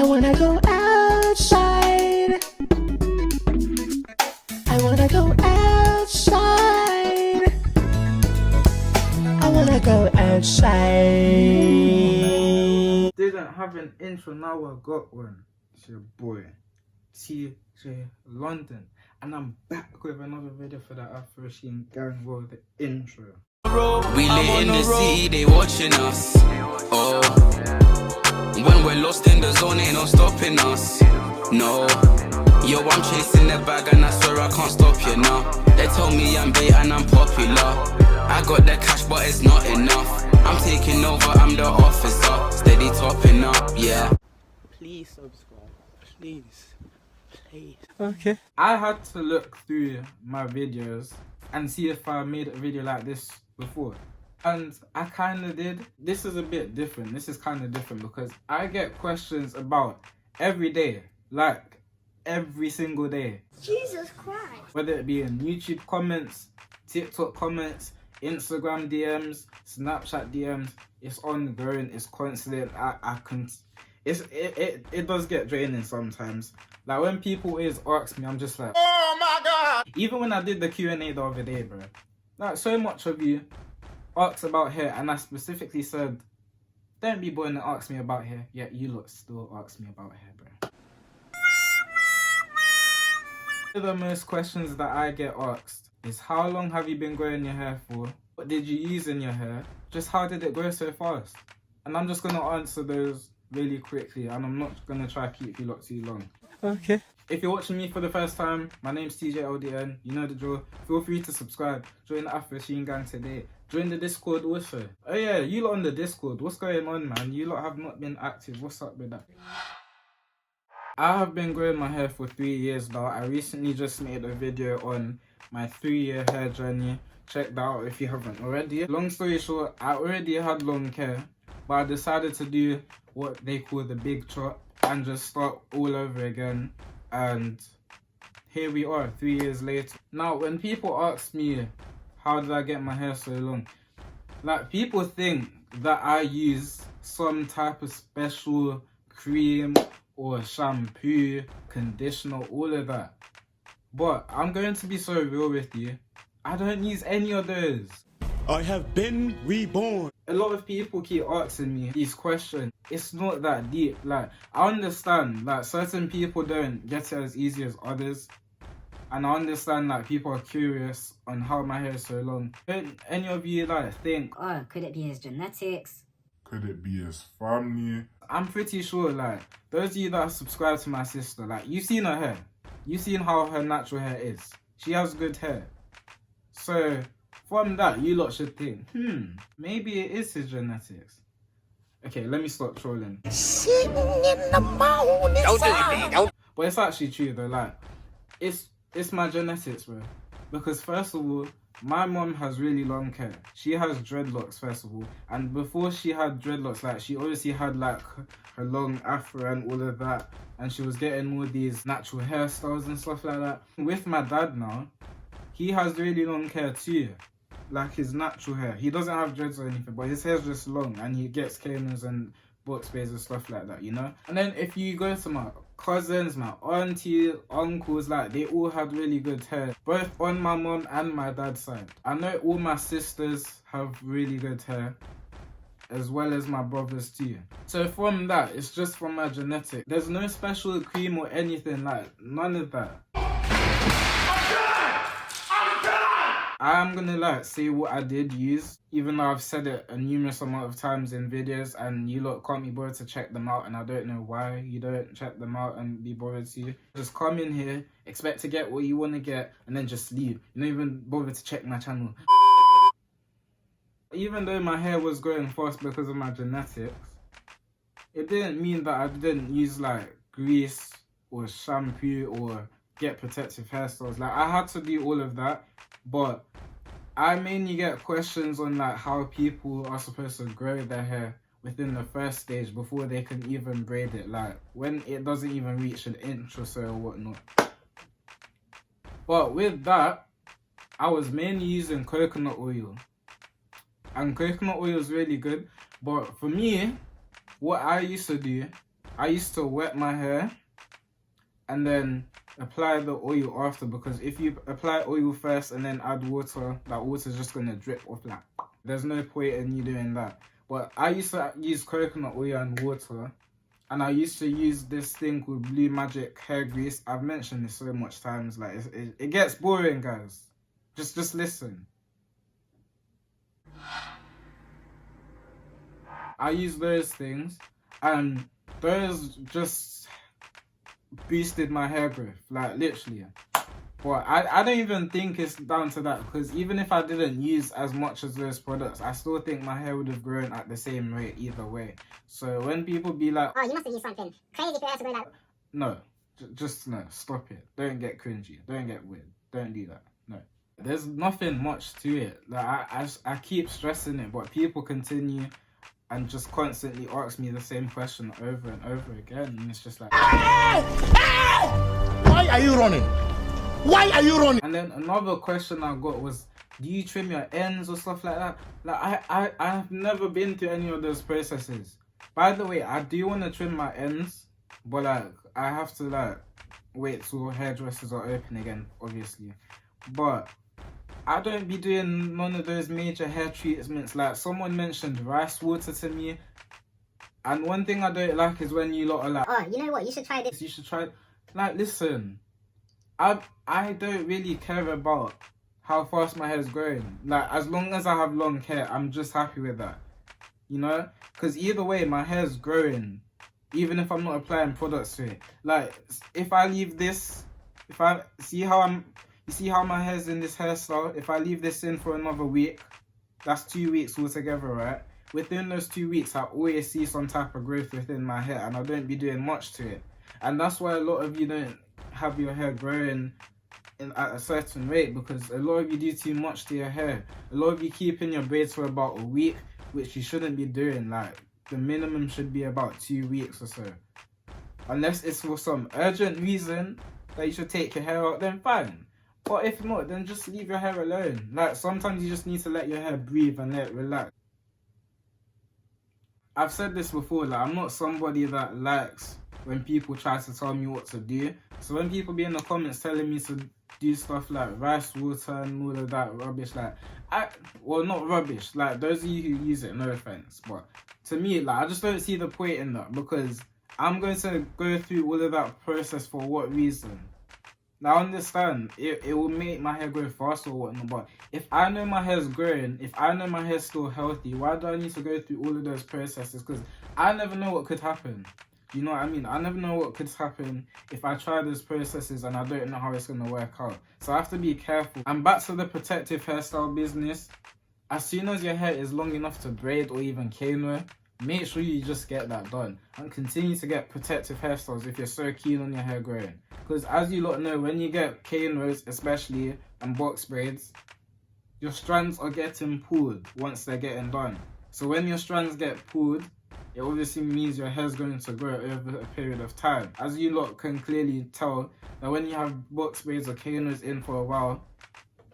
I wanna go outside. I wanna go outside. I wanna go outside. Didn't have an intro, now I got one. It's your boy, TJ London. And I'm back with another video for the Afro Sheen Gang World, the intro. We lit in the city, they watching us. Oh, when we're lost in the zone, ain't no stopping us. No, yo, I'm chasing the bag and I swear I can't stop you now. They tell me I'm bait and I'm popular. I got the cash, but it's not enough. I'm taking over, I'm the officer. Steady topping up, yeah. Please subscribe, please. Okay. I had to look through my videos and see if I made a video like this before. And I kind of did. This is a bit different. This is kind of different because I get questions about every day. Like, every single day. Jesus Christ. Whether it be in YouTube comments, TikTok comments, Instagram DMs, Snapchat DMs. It's ongoing. It's constant. It does get draining sometimes. Like when people always ask me, I'm just like, oh my god. Even when I did the Q&A the other day, bro, like so much of you asked about hair, and I specifically said, don't be boring and ask me about hair. Yet you lot still ask me about hair, bro. One of the most questions that I get asked is, how long have you been growing your hair for? What did you use in your hair? Just how did it grow so fast? And I'm just gonna answer those really quickly, and I'm not gonna try to keep you lot too long. Okay. If you're watching me for the first time, my name's TJ LDN. You know the drill. Feel free to subscribe. Join the Afro Sheen Gang today. Join the Discord also. Oh yeah, you lot on the Discord. What's going on, man? You lot have not been active. What's up with that? I have been growing my hair for 3 years now. I recently just made a video on my 3-year hair journey. Check that out if you haven't already. Long story short, I already had long hair, but I decided to do what they call the big chop and just start all over again. And here we are 3 years later. Now when people ask me how did I get my hair so long, like people think that I use some type of special cream or shampoo, conditioner, all of that. But I'm going to be so real with you, I don't use any of those. I have been reborn. A lot of people keep asking me these questions. It's not that deep. Like, I understand, like, certain people don't get it as easy as others. And I understand, like, people are curious on how my hair is so long. Don't any of you, like, think, Oh, could it be his genetics? Could it be his family? I'm pretty sure, like, those of you that subscribe to my sister, like, you've seen her hair. You've seen how her natural hair is. She has good hair. So from that, you lot should think, maybe it is his genetics. Okay, let me stop trolling. Sitting in the morning sun. But it's actually true though, like, it's my genetics, bro. Because first of all, my mom has really long hair. She has dreadlocks, first of all. And before she had dreadlocks, like, she obviously had, like, her long afro and all of that. And she was getting all these natural hairstyles and stuff like that. With my dad now, he has really long hair too. Like his natural hair. He doesn't have dreads or anything, but his hair's just long. And he gets canes and box sprays and stuff like that, you know? And then if you go to my cousins, my aunties, uncles, like, they all had really good hair, both on my mom and my dad's side. I know all my sisters have really good hair, as well as my brothers too. So from that, it's just from my genetics. There's no special cream or anything, like, none of that. I'm gonna, like, say what I did use, even though I've said it a numerous amount of times in videos and you lot can't be bothered to check them out, and I don't know why you don't check them out and be bothered to. Just come in here, expect to get what you want to get, and then just leave. You don't even bother to check my channel. Even though my hair was growing fast because of my genetics, it didn't mean that I didn't use, like, grease or shampoo or get protective hairstyles. Like, I had to do all of that, but I mainly get questions on, like, how people are supposed to grow their hair within the first stage before they can even braid it, like when it doesn't even reach an inch or so or whatnot. But with that, I was mainly using coconut oil, and coconut oil is really good. But for me, what I used to do, I used to wet my hair and then apply the oil after, because if you apply oil first and then add water, that water's just gonna drip off. Like, there's no point in you doing that. But I used to use coconut oil and water, and I used to use this thing called Blue Magic hair grease. I've mentioned this so much times, like it gets boring, guys. Just listen. I use those things, and those just boosted my hair growth, like literally. But I don't even think it's down to that, because even if I didn't use as much as those products, I still think my hair would have grown at the same rate either way. So when people be like, Oh, you must have used something crazy for your hair to grow like... no, just no, stop it. Don't get cringy. Don't get weird. Don't do that. No. There's nothing much to it. Like I keep stressing it, but people continue and just constantly ask me the same question over and over again, and it's just like, Why are you running? Why are you running? And then another question I got was, do you trim your ends or stuff like that? Like I've never been through any of those processes. By the way, I do want to trim my ends, but like I have to like wait till hairdressers are open again, obviously. But I don't be doing none of those major hair treatments. Like someone mentioned rice water to me, and one thing I don't like is when you lot are like, Oh, you know what? You should try this. you should try. Like, listen, I don't really care about how fast my hair is growing. Like, as long as I have long hair, I'm just happy with that. You know? Because either way, my hair's growing, even if I'm not applying products to it. Like, if I leave this, you see how my hair's in this hairstyle? If I leave this in for another week, that's 2 weeks altogether, right? Within those 2 weeks, I always see some type of growth within my hair, and I don't be doing much to it. And that's why a lot of you don't have your hair growing at a certain rate, because a lot of you do too much to your hair. A lot of you keep in your braids for about a week, which you shouldn't be doing. Like, the minimum should be about 2 weeks or so. Unless it's for some urgent reason that you should take your hair out, then fine. But if not, then just leave your hair alone. Like, sometimes you just need to let your hair breathe and let it relax. I've said this before, like, I'm not somebody that likes when people try to tell me what to do. So when people be in the comments telling me to do stuff like rice water and all of that rubbish, like, well, not rubbish, like, those of you who use it, no offense, but to me, like, I just don't see the point in that, because I'm going to go through all of that process for what reason? Now, I understand, it will make my hair grow faster or whatnot, but if I know my hair's growing, if I know my hair's still healthy, why do I need to go through all of those processes? Because I never know what could happen. You know what I mean? I never know what could happen if I try those processes and I don't know how it's going to work out. So I have to be careful. And back to the protective hairstyle business. As soon as your hair is long enough to braid or even cane, make sure you just get that done. And continue to get protective hairstyles if you're so keen on your hair growing. Because as you lot know, when you get cane rows especially, and box braids, your strands are getting pulled once they're getting done. So when your strands get pulled, it obviously means your hair's going to grow over a period of time. As you lot can clearly tell, that when you have box braids or canos in for a while,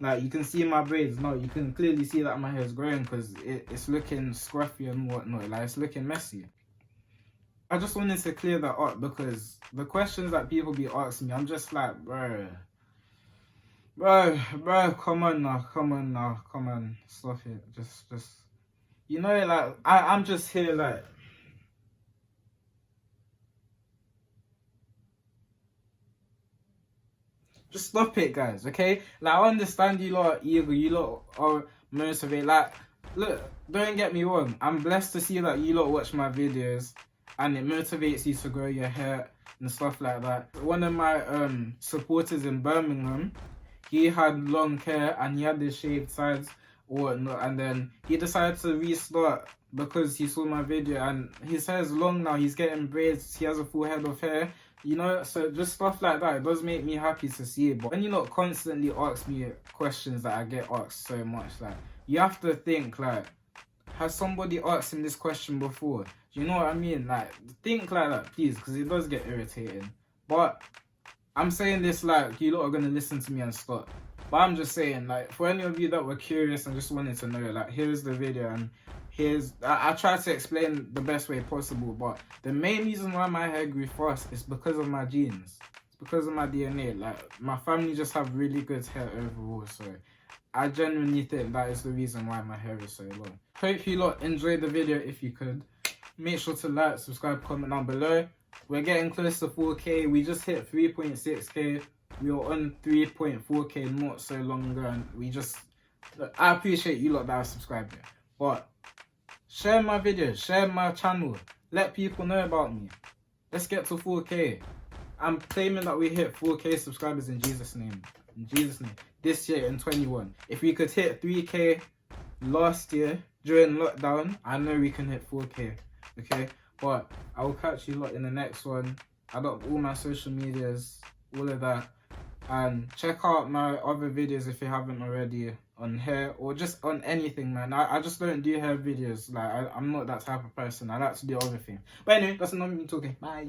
like, you can see my braids now, you can clearly see that my hair's growing, because it's looking scruffy and whatnot, like, it's looking messy. I just wanted to clear that up, because the questions that people be asking me, I'm just like, bro, come on now, stop it, just, you know, like, I'm just here, like, just stop it, guys, okay? Like, I understand you lot are eager, you lot are motivated. Like, look, don't get me wrong, I'm blessed to see that you lot watch my videos and it motivates you to grow your hair and stuff like that. One of my supporters in Birmingham, he had long hair and he had the shaved sides or whatnot, and then he decided to restart because he saw my video and his hair's long now, he's getting braids, he has a full head of hair. You know, so just stuff like that, it does make me happy to see it. But when you not constantly ask me questions that I get asked so much, like, you have to think, like, has somebody asked him this question before? Do you know what I mean? Like, think like that, please, because it does get irritating. But I'm saying this like you lot are going to listen to me and stop. But I'm just saying, like, for any of you that were curious and just wanted to know, like, here's the video and I try to explain the best way possible, but the main reason why my hair grew fast is because of my genes. It's because of my DNA. Like, my family just have really good hair overall, so I genuinely think that is the reason why my hair is so long. Hope you lot enjoyed the video. If you could, make sure to like, subscribe, comment down below. We're getting close to 4K. We just hit 3.6K. We were on 3.4K not so long ago, and we just... I appreciate you lot that have subscribed here. But share my videos, share my channel, let people know about me. Let's get to 4K. I'm claiming that we hit 4K subscribers in Jesus' name. In Jesus' name. This year in 21. If we could hit 3K last year during lockdown, I know we can hit 4K. Okay? But I will catch you lot in the next one. I got all my social medias, all of that. And check out my other videos if you haven't already on hair or just on anything, man. I just don't do hair videos. Like, I'm not that type of person. I like to do other things. But anyway, that's not me talking. Bye.